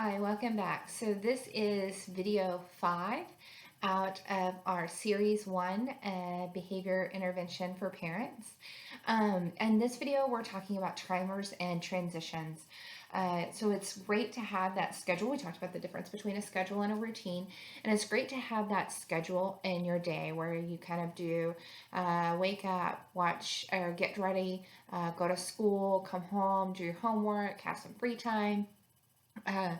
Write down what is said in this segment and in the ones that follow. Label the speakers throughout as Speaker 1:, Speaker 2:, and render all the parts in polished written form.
Speaker 1: Hi, welcome back. So this is video 5 out of our series 1, behavior intervention for parents. And this video we're talking about timers and transitions. So it's great to have that schedule. We talked about the difference between a schedule and a routine, and it's great to have that schedule in your day where you kind of do wake up, watch or get ready, go to school, come home, do your homework, have some free time, uh,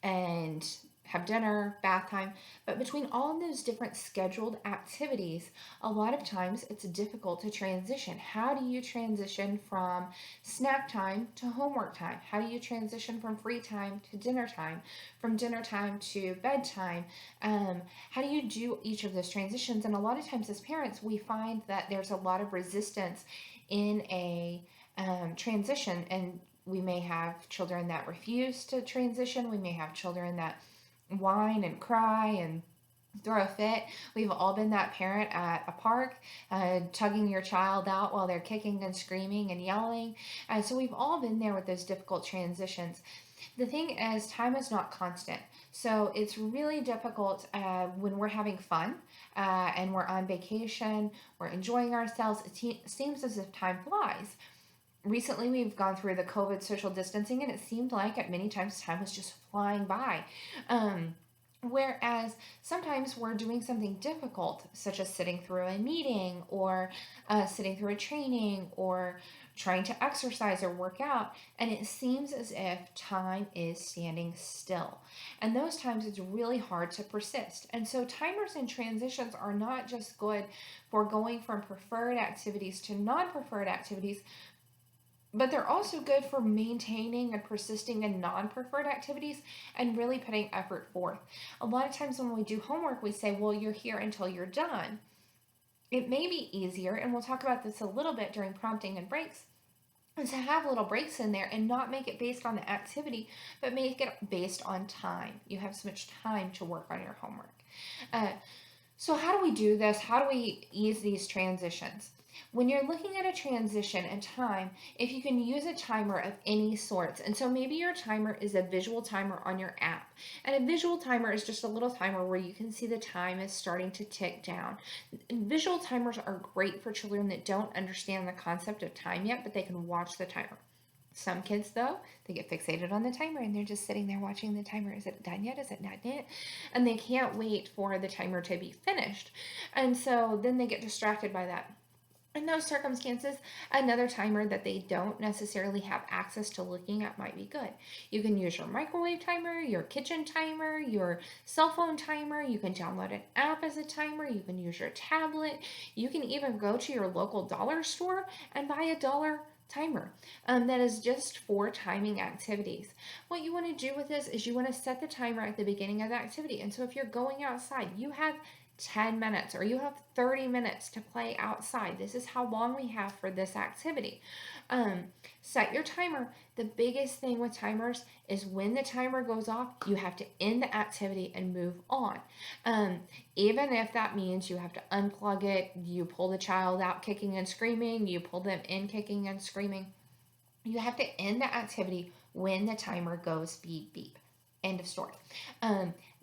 Speaker 1: and have dinner, bath time. But between all of those different scheduled activities, a lot of times it's difficult to transition. How do you transition from snack time to homework time? How do you transition from free time to dinner time, from dinner time to bedtime? How do you do each of those transitions? And a lot of times as parents, we find that there's a lot of resistance in a transition, and we may have children that refuse to transition. We may have children that whine and cry and throw a fit. We've all been that parent at a park, tugging your child out while they're kicking and screaming and yelling. So we've all been there with those difficult transitions. The thing is, time is not constant. So it's really difficult when we're having fun and we're on vacation, we're enjoying ourselves. It seems as if time flies. Recently, we've gone through the COVID social distancing, and it seemed like at many times time was just flying by. Whereas sometimes we're doing something difficult, such as sitting through a meeting or sitting through a training or trying to exercise or work out, and it seems as if time is standing still. And those times it's really hard to persist. And so timers and transitions are not just good for going from preferred activities to non-preferred activities, but they're also good for maintaining and persisting in non-preferred activities and really putting effort forth. A lot of times when we do homework, we say, well, you're here until you're done. It may be easier, and we'll talk about this a little bit during prompting and breaks, is to have little breaks in there and not make it based on the activity, but make it based on time. You have so much time to work on your homework. So how do we do this? How do we ease these transitions? When you're looking at a transition and time, if you can use a timer of any sorts, and so maybe your timer is a visual timer on your app, and a visual timer is just a little timer where you can see the time is starting to tick down. Visual timers are great for children that don't understand the concept of time yet, but they can watch the timer. Some kids, though, they get fixated on the timer and they're just sitting there watching the timer. Is it done yet? Is it not yet? And they can't wait for the timer to be finished. And so then they get distracted by that. In those circumstances, another timer that they don't necessarily have access to looking at might be good. You can use your microwave timer, your kitchen timer, your cell phone timer. You can download an app as a timer. You can use your tablet. You can even go to your local dollar store and buy a dollar timer that is just for timing activities. What you want to do with this is you want to set the timer at the beginning of the activity. And so if you're going outside, you have 10 minutes or you have 30 minutes to play outside. This is how long we have for this activity. Set your timer. The biggest thing with timers is when the timer goes off, you have to end the activity and move on. Even if that means you have to unplug it, you pull the child out kicking and screaming, you pull them in kicking and screaming, you have to end the activity when the timer goes beep beep. End of story.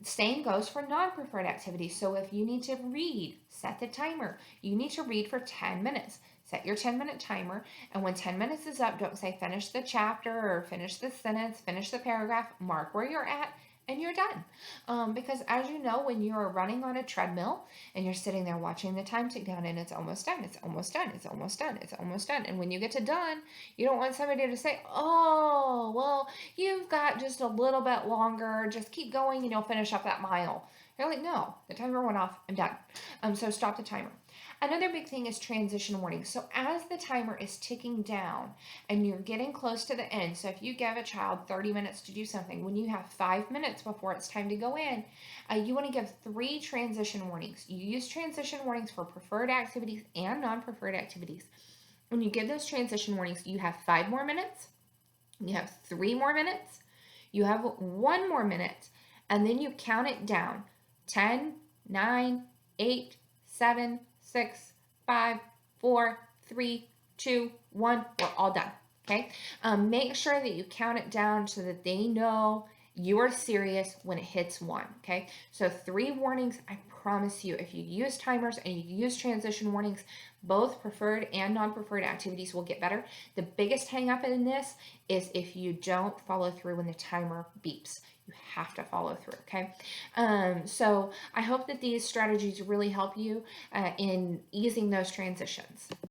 Speaker 1: Same goes for non-preferred activities. So if you need to read, set the timer. You need to read for 10 minutes. Set your 10-minute timer. And when 10 minutes is up, don't say finish the chapter or finish the sentence, finish the paragraph. Mark where you're at and you're done. Because as you know, when you're running on a treadmill and you're sitting there watching the time tick down and it's almost done, it's almost done, it's almost done, it's almost done. And when you get to done, you don't want somebody to say, oh, well, you've got just a little bit longer, just keep going and you'll finish up that mile. You're like, no, the timer went off, I'm done. So stop the timer. Another big thing is transition warning. So as the timer is ticking down and you're getting close to the end, so if you give a child 30 minutes to do something, when you have 5 minutes before it's time to go in, you want to give 3 transition warnings. You use transition warnings for preferred activities and non-preferred activities. When you give those transition warnings, you have 5 more minutes, you have 3 more minutes, you have 1 more minute, and then you count it down. 10, 9, 8, 7, 6, 5, 4, 3, 2, 1. We're all done. Okay. Make sure that you count it down so that they know You are serious when it hits 1, okay? So 3 warnings, I promise you, if you use timers and you use transition warnings, both preferred and non-preferred activities will get better. The biggest hang up in this is if you don't follow through when the timer beeps. You have to follow through, okay? So I hope that these strategies really help you in easing those transitions.